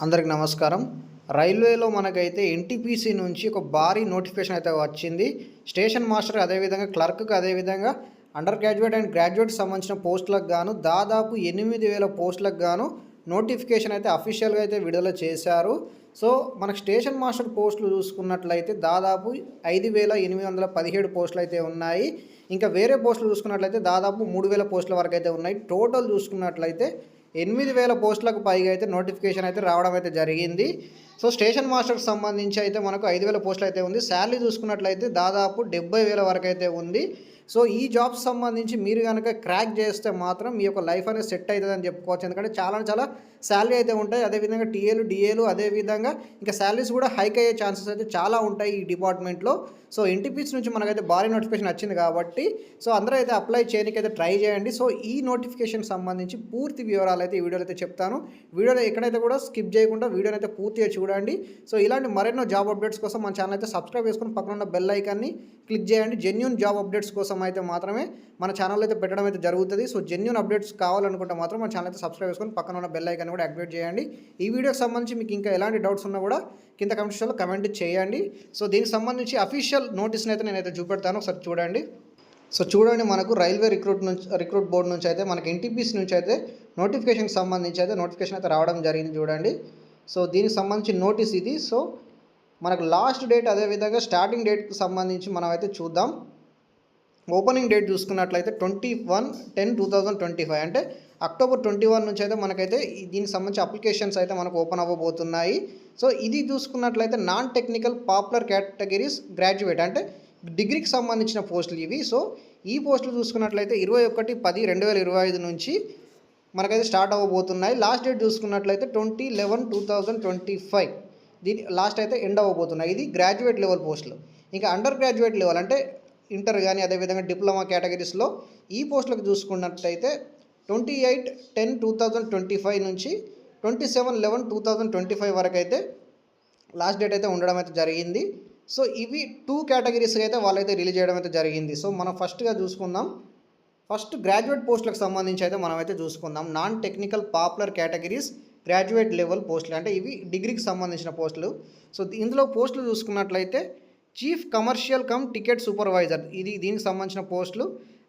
అందరికి నమస్కారం. రైల్వేలో మనకైతే ఎన్టీపీసీ నుంచి ఒక భారీ నోటిఫికేషన్ అయితే వచ్చింది. స్టేషన్ మాస్టర్ అదేవిధంగా క్లర్క్కి అదేవిధంగా అండర్ గ్రాడ్యుయేట్ అండ్ గ్రాడ్యుయేట్కి సంబంధించిన పోస్టులకు గాను దాదాపు 8,000 పోస్టులకు గాను నోటిఫికేషన్ అయితే అఫీషియల్గా అయితే విడుదల చేశారు. సో మనకు స్టేషన్ మాస్టర్ పోస్టులు చూసుకున్నట్లయితే దాదాపు 5,817 పోస్టులు అయితే ఉన్నాయి. ఇంకా వేరే పోస్టులు చూసుకున్నట్లయితే దాదాపు 3,000 పోస్టుల వరకు అయితే ఉన్నాయి. టోటల్ చూసుకున్నట్లయితే 8,000 పోస్టులకు పైగా అయితే నోటిఫికేషన్ అయితే రావడం అయితే జరిగింది. సో స్టేషన్ మాస్టర్కి సంబంధించి అయితే మనకు 5,000 పోస్టులు అయితే ఉంది. శాలరీ చూసుకున్నట్లయితే దాదాపు 70,000 వరకు అయితే ఉంది. సో ఈ జాబ్స్ సంబంధించి మీరు కనుక క్రాక్ చేస్తే మాత్రం మీ యొక్క లైఫ్ అనేది సెట్ అవుతుందని చెప్పుకోవచ్చు. ఎందుకంటే చాలా శాలరీ అయితే ఉంటాయి. అదేవిధంగా టీఏలు డిఏలు అదేవిధంగా ఇంకా శాలరీస్ కూడా హైక్ అయ్యే ఛాన్సెస్ అయితే చాలా ఉంటాయి ఈ డిపార్ట్మెంట్లో. సో ఎన్టీపీసీ నుంచి మనకైతే భారీ నోటిఫికేషన్ వచ్చింది కాబట్టి సో అందరూ అయితే అప్లై చేయడానికి అయితే ట్రై చేయండి. సో ఈ నోటిఫికేషన్ సంబంధించి పూర్తి వివరాలు అయితే ఈ వీడియోలో అయితే చెప్తాను. వీడియోలో ఎక్కడైతే కూడా స్కిప్ చేయకుండా వీడియోని అయితే పూర్తిగా చూడండి. సో ఇలాంటి మరెన్నో జాబ్ అప్డేట్స్ కోసం మన ఛానల్ అయితే సబ్స్క్రైబ్ చేసుకుని పక్కన ఉన్న బెల్ ఐకాన్ని క్లిక్ చేయండి. జెన్యూన్ జాబ్ అప్డేట్స్ కోసం అయితే మాత్రమే మన ఛానల్ అయితే పెట్టడం అయితే జరుగుతుంది. సో జెన్యూన్ అప్డేట్స్ కావాలనుకుంటే మాత్రం మన ఛానల్ అయితే సబ్స్క్రైబ్ చేసుకొని పక్కన ఉన్న బెల్ ఐకాన్ కూడా యాక్టివేట్ చేయండి. ఈ వీడియోకి సంబంధించి మీకు ఇంకా ఎలాంటి డౌట్స్ ఉన్నా కూడా కింద కమెంట్ సెక్షన్లో కమెంట్ చేయండి. సో దీనికి సంబంధించి అఫీషియల్ నోటీస్ని అయితే నేనైతే చూపెడతాను, ఒకసారి చూడండి. సో చూడండి, మనకు రైల్వే రిక్రూట్ బోర్డు నుంచి అయితే మనకి ఎన్టీపీసీ నుంచి అయితే నోటిఫికేషన్కి సంబంధించి అయితే నోటిఫికేషన్ అయితే రావడం జరిగింది చూడండి. సో దీనికి సంబంధించి నోటీస్ ఇది. సో మనకు లాస్ట్ డేట్ అదేవిధంగా స్టార్టింగ్ డేట్కి సంబంధించి మనం అయితే చూద్దాం. ఓపెనింగ్ డేట్ చూసుకున్నట్లయితే 21/10/2025 అంటే అక్టోబర్ 21 నుంచి అయితే మనకైతే దీనికి సంబంధించి అప్లికేషన్స్ అయితే మనకు ఓపెన్ అవ్వబోతున్నాయి. సో ఇది చూసుకున్నట్లయితే non technical popular categories graduate అంటే డిగ్రీకి సంబంధించిన పోస్టులు ఇవి. సో ఈ పోస్టులు చూసుకున్నట్లయితే 21/10/2025 నుంచి మనకైతే స్టార్ట్ అవ్వబోతున్నాయి. లాస్ట్ డేట్ చూసుకున్నట్లయితే 20/11/2025 దీని లాస్ట్ అయితే ఎండ్ అవ్వబోతున్నాయి. ఇది గ్రాడ్యుయేట్ లెవెల్ పోస్టులు. ఇంకా అండర్ గ్రాడ్యుయేట్ లెవెల్ అంటే ఇంటర్ కానీ అదేవిధంగా డిప్లొమా కేటగిరీస్లో ఈ పోస్టులకు చూసుకున్నట్లయితే 28/10/2025 నుంచి 27/11/2025 వరకు అయితే లాస్ట్ డేట్ అయితే ఉండడం అయితే జరిగింది. సో ఇవి 2 కేటగిరీస్కి అయితే వాళ్ళైతే రిలీజ్ చేయడం అయితే జరిగింది. సో మనం ఫస్ట్గా చూసుకుందాం. ఫస్ట్ గ్రాడ్యుయేట్ పోస్టులకు సంబంధించి అయితే మనమైతే చూసుకుందాం. Non technical popular categories graduate level పోస్టులు అంటే ఇవి డిగ్రీకి సంబంధించిన పోస్టులు. సో ఇందులో పోస్టులు చూసుకున్నట్లయితే chief commercial come ticket supervisor దీనికి సంబంధించిన పోస్టులు,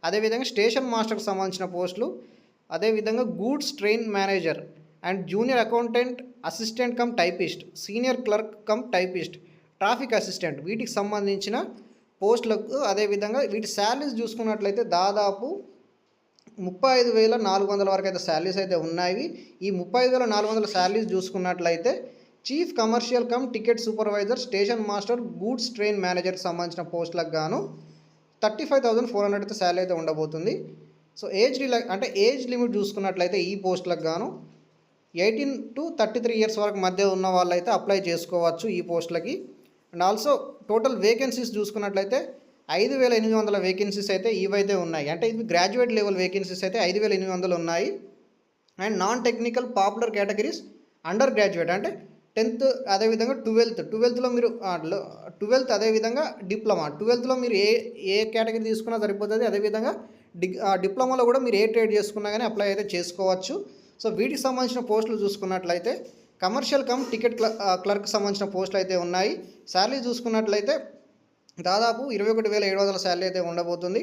అదేవిధంగా స్టేషన్ మాస్టర్కి సంబంధించిన పోస్టులు, అదేవిధంగా goods train manager and junior accountant assistant cum typist, senior clerk cum typist, traffic assistant వీటికి సంబంధించిన పోస్టులకు అదేవిధంగా వీటి శాలరీస్ చూసుకున్నట్లయితే దాదాపు 35,400 వరకు అయితే శాలరీస్ అయితే ఉన్నాయి. ఈ 35,400 శాలరీస్ చూసుకున్నట్లయితే chief commercial come ticket supervisor station master goods train మేనేజర్కి సంబంధించిన పోస్టులకు గాను 35,400 అయితే శాలరీ అయితే ఉండబోతుంది. సో ఏజ్ లిమిట్ చూసుకున్నట్లయితే ఈ పోస్టులకు గాను 18 to 33 ఇయర్స్ వరకు మధ్య ఉన్న వాళ్ళు అయితే అప్లై చేసుకోవచ్చు ఈ పోస్టులకి. అండ్ ఆల్సో టోటల్ వేకెన్సీస్ చూసుకున్నట్లయితే 5,800 వేకెన్సీస్ అయితే ఇవైతే ఉన్నాయి. అంటే ఇది గ్రాడ్యుయేట్ లెవెల్ వేకెన్సీస్ అయితే 5,800 ఉన్నాయి. And non technical popular categories under graduate అంటే 10th అదేవిధంగా 12thలో మీరు 12th అదేవిధంగా డిప్లొమా 12thలో మీరు ఏ కేటగిరీ తీసుకున్నా సరిపోతుంది. అదేవిధంగా డిప్లొమాలో కూడా మీరు ఏ ట్రేడ్ చేసుకున్నా కానీ అప్లై అయితే చేసుకోవచ్చు. సో వీటికి సంబంధించిన పోస్టులు చూసుకున్నట్లయితే కమర్షియల్ కమ్ టికెట్ క్లర్క్ సంబంధించిన పోస్టులు అయితే ఉన్నాయి. శాలరీ చూసుకున్నట్లయితే దాదాపు 21,700 శాలరీ అయితే ఉండబోతుంది.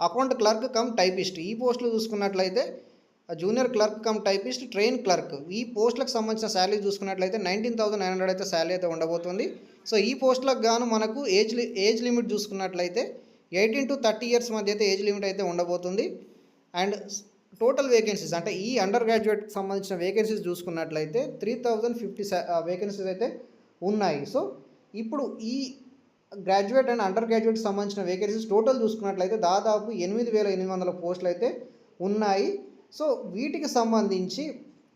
అకౌంట్ క్లర్క్ కమ్ టైపిస్ట్ ఈ పోస్టులు చూసుకున్నట్లయితే junior clerk cum typist, train clerk ఈ పోస్టులకు సంబంధించిన శాలరీ చూసుకున్నట్లయితే 19,900 అయితే శాలరీ అయితే ఉండబోతుంది. సో ఈ పోస్టులకు గాను మనకు ఏజ్ లిమిట్ చూసుకున్నట్లయితే 18 to 30 ఇయర్స్ మధ్య అయితే ఏజ్ లిమిట్ అయితే ఉండబోతుంది. అండ్ టోటల్ వేకెన్సీస్ అంటే ఈ అండర్ గ్రాడ్యుయేట్కి సంబంధించిన వేకెన్సీస్ చూసుకున్నట్లయితే 3,050 వేకెన్సీస్ అయితే ఉన్నాయి. సో ఇప్పుడు ఈ గ్రాడ్యుయేట్ అండ్ అండర్ గ్రాడ్యుయేట్కి సంబంధించిన వేకెన్సీస్ టోటల్ చూసుకున్నట్లయితే దాదాపు 8,800 పోస్టులు అయితే ఉన్నాయి. సో వీటికి సంబంధించి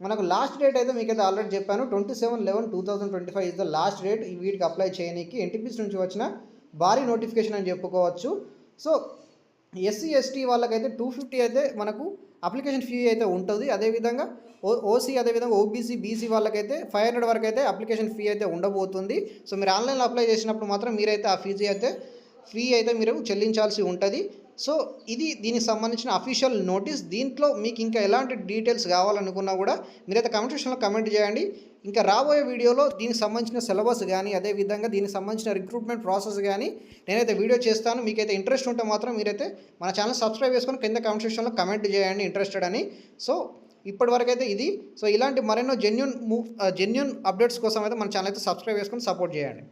మనకు లాస్ట్ డేట్ అయితే మీకైతే ఆల్రెడీ చెప్పాను 27/11/2025 ఇస్ ద లాస్ట్ డేట్ వీటికి అప్లై చేయడానికి ఎన్టీపీసీ నుంచి వచ్చిన భారీ నోటిఫికేషన్ అని చెప్పుకోవచ్చు. సో ఎస్సీ ఎస్టీ వాళ్ళకైతే 250 అయితే మనకు అప్లికేషన్ ఫీ అయితే ఉంటుంది. అదేవిధంగా ఓసీ అదేవిధంగా ఓబీసీ బీసీ వాళ్ళకైతే 500 వరకు అయితే అప్లికేషన్ ఫీ అయితే ఉండబోతుంది. సో మీరు ఆన్లైన్లో అప్లై చేసినప్పుడు మాత్రం మీరైతే ఆ ఫీ అయితే మీరు చెల్లించాల్సి ఉంటుంది. సో ఇది దీనికి సంబంధించిన అఫీషియల్ నోటీస్. దీంట్లో మీకు ఇంకా ఎలాంటి డీటెయిల్స్ కావాలనుకున్నా కూడా మీరైతే కామెంట్ సెక్షన్లో కమెంట్ చేయండి. ఇంకా రాబోయే వీడియోలో దీనికి సంబంధించిన సిలబస్ కానీ అదేవిధంగా దీనికి సంబంధించిన రిక్రూట్మెంట్ ప్రాసెస్ కానీ నేనైతే వీడియో చేస్తాను. మీకైతే ఇంట్రెస్ట్ ఉంటే మాత్రం మీరైతే మన ఛానల్ సబ్స్క్రైబ్ చేసుకొని కింద కామెంట్ సెక్షన్లో కమెంట్ చేయండి ఇంట్రెస్టెడ్ అని. సో ఇప్పటివరకు అయితే ఇది. సో ఇలాంటి మరెన్నో జెన్యూన్ అప్డేట్స్ కోసం అయితే మన ఛానల్ అయితే సబ్స్క్రైబ్ చేసుకొని సపోర్ట్ చేయండి.